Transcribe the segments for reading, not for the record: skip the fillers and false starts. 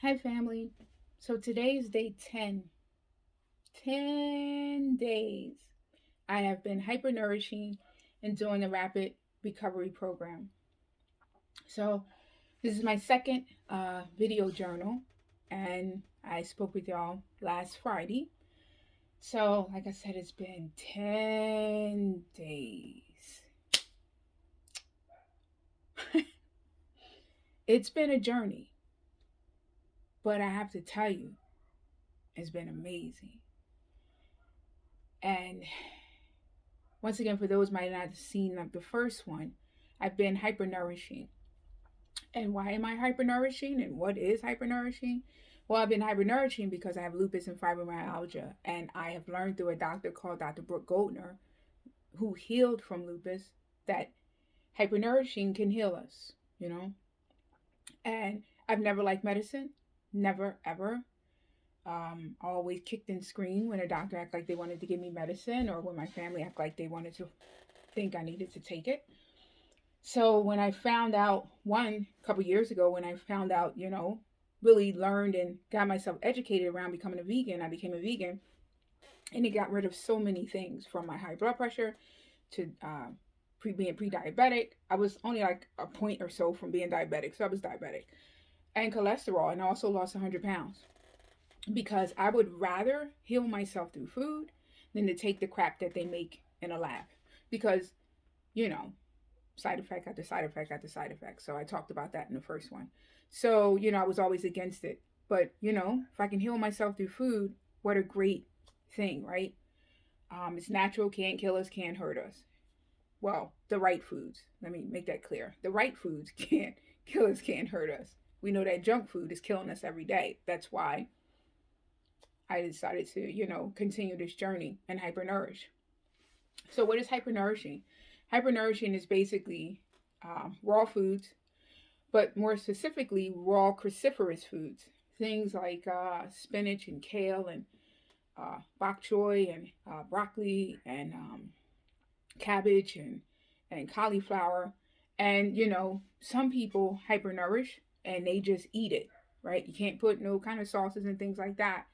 Hi, family. So today is day 10. 10 days. I have been hyper nourishing and doing a rapid recovery program. So, this is my second video journal, and I spoke with y'all last Friday. So, like I said, it's been 10 days. It's been a journey, but I have to tell you, it's been amazing. And once again, for those might not have seen the first one, I've been hyper nourishing. And why am I hyper nourishing? And what is hyper nourishing? Well, I've been hyper nourishing because I have lupus and fibromyalgia, and I have learned through a doctor called Dr. Brooke Goldner, who healed from lupus, that hyper nourishing can heal us. You know, and I've never liked medicine, never ever. Always kicked and screamed when a doctor acted like they wanted to give me medicine, or when my family acted like they wanted to think I needed to take it. So when I found out one a couple years ago, when I found out, really learned and got myself educated around becoming a vegan, I became a vegan, and it got rid of so many things from my high blood pressure to being pre-diabetic. I was only like a point or so from being diabetic, so I was diabetic, and cholesterol, and I also lost 100 pounds because I would rather heal myself through food than to take the crap that they make in a lab because you know side effect after side effect after side effect. So I talked about that in the first one. So, I was always against it. But, if I can heal myself through food, what a great thing, right? It's natural, can't kill us, can't hurt us. Well, the right foods. Let me make that clear. The right foods can't kill us, can't hurt us. We know that junk food is killing us every day. That's why I decided to, continue this journey and hypernourish. So, what is hypernourishing? Hypernourishing is basically raw foods, but more specifically, raw cruciferous foods. Things like spinach and kale and bok choy and broccoli and cabbage and cauliflower. And, some people hypernourish and they just eat it, right? You can't put no kind of sauces and things like that.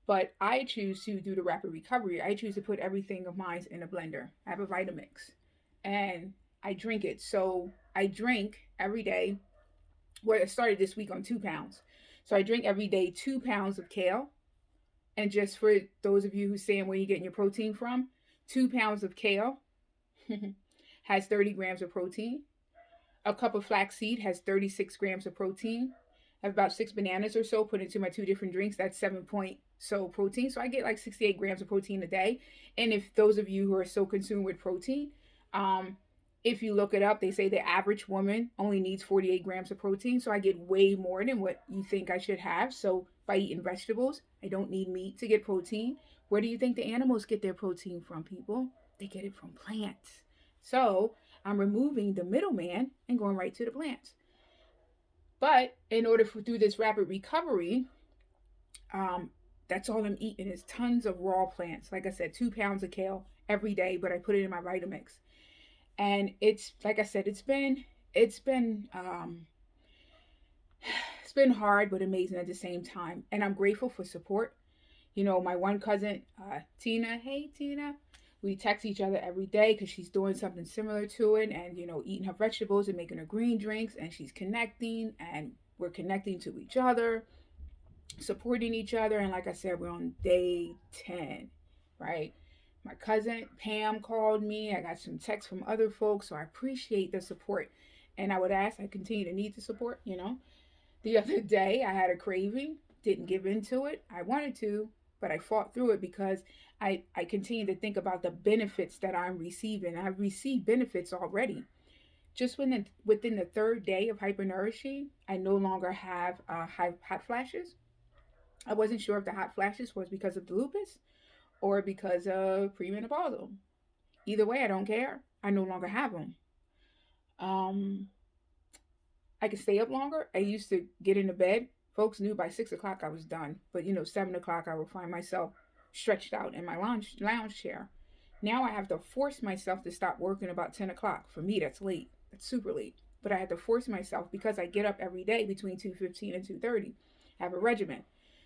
But I choose to do the rapid recovery. I choose to put everything of mine in a blender. I have a Vitamix and I drink it. So I drink every day. Well, it started this week on 2 pounds. So I drink every day 2 pounds of kale. And just for those of you who saying where you're getting your protein from, 2 pounds of kale has 30 grams of protein. A cup of flaxseed has 36 grams of protein. I have about 6 bananas or so put into my two different drinks. That's 7 point so protein. So I get like 68 grams of protein a day. And if those of you who are so consumed with protein, um, if you look it up, they say the average woman only needs 48 grams of protein. So I get way more than what you think I should have. So by eating vegetables, I don't need meat to get protein. Where do you think the animals get their protein from, people? They get it from plants. So I'm removing the middleman and going right to the plants. But in order to do this rapid recovery, um, that's all I'm eating is tons of raw plants. Like I said, 2 pounds of kale every day, but I put it in my Vitamix. And it's like I said, it's been it's been hard but amazing at the same time. And I'm grateful for support. My one cousin, Tina, hey Tina, we text each other every day because she's doing something similar to it, and eating her vegetables and making her green drinks, and she's connecting, and we're connecting to each other, supporting each other. And like I said, we're on day 10, right? My cousin Pam called me. I got some texts from other folks, so I appreciate the support. And I would ask, I continue to need the support. The other day, I had a craving, didn't give into it. I wanted to, but I fought through it because I continue to think about the benefits that I'm receiving. I've received benefits already. Just within the third day of hypernourishing, I no longer have hot flashes. I wasn't sure if the hot flashes was because of the lupus or because of premenopausal. Either way, I don't care. I no longer have them. Um, I could stay up longer. I used to get into bed. Folks knew by 6 o'clock I was done, but 7 o'clock I would find myself stretched out in my lounge chair. Now I have to force myself to stop working about 10 o'clock. For me, that's late. That's super late. But I had to force myself because I get up every day between 2:15 and 2:30. have a regimen.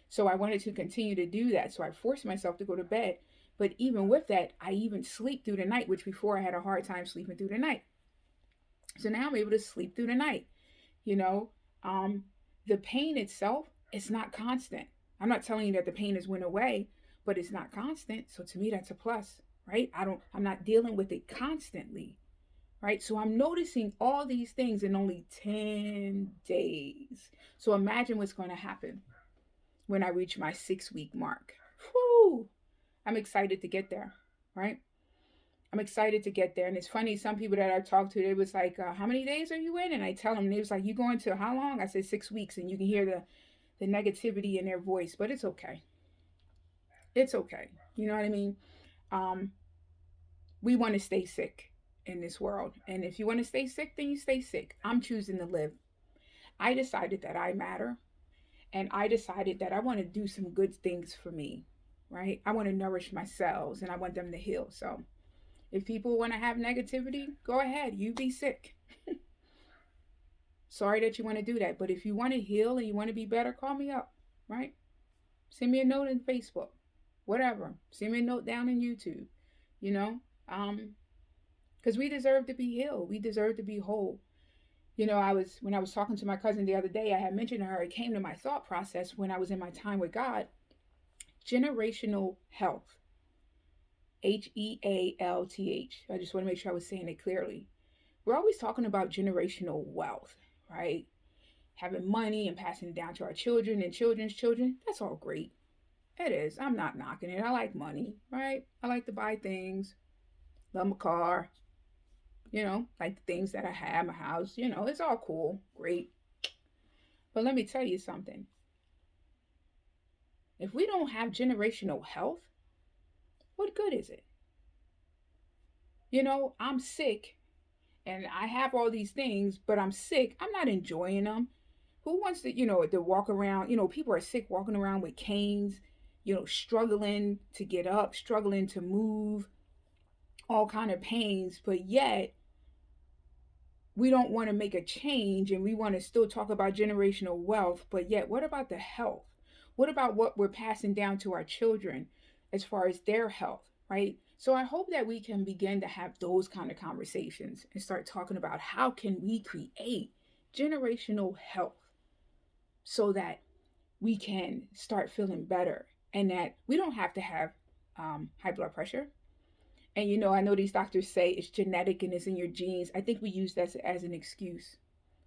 So I wanted to continue to do that. So I forced myself to go to bed. But even with that, I even sleep through the night, which before I had a hard time sleeping through the night. So now I'm able to sleep through the night. You know, um, the pain itself is not constant. I'm not telling you that the pain has went away, but it's not constant. So to me, that's a plus, right? I'm not dealing with it constantly, right? So I'm noticing all these things in only 10 days. So imagine what's going to happen when I reach my 6 week mark. Whoo! I'm excited to get there, right? I'm excited to get there. And it's funny, some people that I talked to, they was like, how many days are you in? And I tell them, they was like, you going to how long? I said 6 weeks. And you can hear the negativity in their voice, but it's okay. It's okay. You know what I mean? Um, we want to stay sick in this world. And if you want to stay sick, then you stay sick. I'm choosing to live. I decided that I matter. And I decided that I want to do some good things for me, right? I want to nourish my cells and I want them to heal. So if people want to have negativity, go ahead. You be sick. Sorry that you want to do that. But if you want to heal and you want to be better, call me up, right? Send me a note on Facebook, whatever. Send me a note down in YouTube, you know? Because we deserve to be healed. We deserve to be whole. You know, when I was talking to my cousin the other day, I had mentioned to her, it came to my thought process when I was in my time with God, generational health. HEALTH. I just want to make sure I was saying it clearly. We're always talking about generational wealth, right? Having money and passing it down to our children and children's children. That's all great. It is. I'm not knocking it. I like money, right? I like to buy things. Love my car. You know, like the things that I have, my house. You know, it's all cool. Great. But let me tell you something. If we don't have generational health, what good is it? You know, I'm sick and I have all these things, but I'm sick. I'm not enjoying them. Who wants to, to walk around? You know, people are sick walking around with canes, struggling to get up, struggling to move, all kind of pains, but yet we don't want to make a change and we want to still talk about generational wealth, but yet what about the health? What about what we're passing down to our children as far as their health, right? So I hope that we can begin to have those kind of conversations and start talking about how can we create generational health so that we can start feeling better and that we don't have to have high blood pressure. And I know these doctors say it's genetic and it's in your genes. I think we use that as an excuse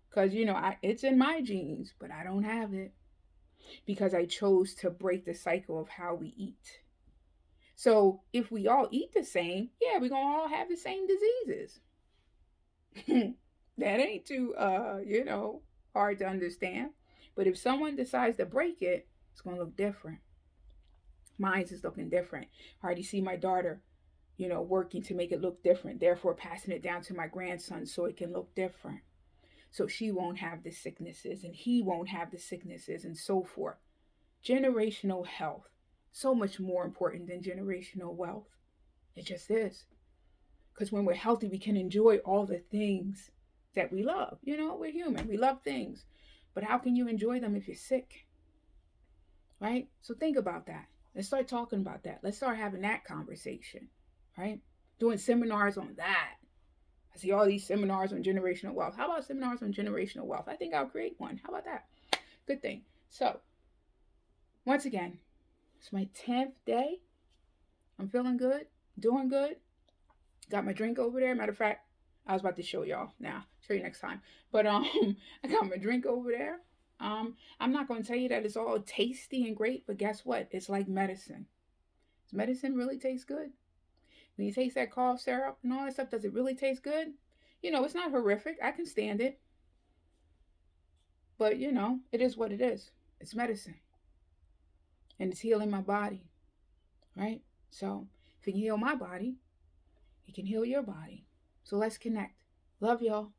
because it's in my genes, but I don't have it because I chose to break the cycle of how we eat. So if we all eat the same, yeah, we're gonna all have the same diseases. That ain't too hard to understand. But if someone decides to break it, it's gonna look different. Mine's is looking different. I already see my daughter, working to make it look different, therefore passing it down to my grandson so it can look different. So she won't have the sicknesses and he won't have the sicknesses and so forth. Generational health, so much more important than generational wealth. It just is. Because when we're healthy, we can enjoy all the things that we love. We're human, we love things. But how can you enjoy them if you're sick? Right? So think about that. Let's start talking about that. Let's start having that conversation, right? Doing seminars on that. I see all these seminars on generational wealth. How about seminars on generational wealth? I think I'll create one. How about that? Good thing. So, once again, it's my 10th day. I'm feeling good, doing good. Got my drink over there. Matter of fact, I was about to show y'all. Now, show you next time. But I got my drink over there. I'm not going to tell you that it's all tasty and great, but guess what? It's like medicine. Does medicine really taste good? When you taste that cough syrup and all that stuff, does it really taste good? It's not horrific. I can stand it. But, it is what it is. It's medicine. And it's healing my body. Right? So, if it can heal my body, it can heal your body. So let's connect. Love y'all.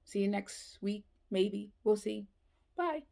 See you next week, maybe. We'll see. Bye.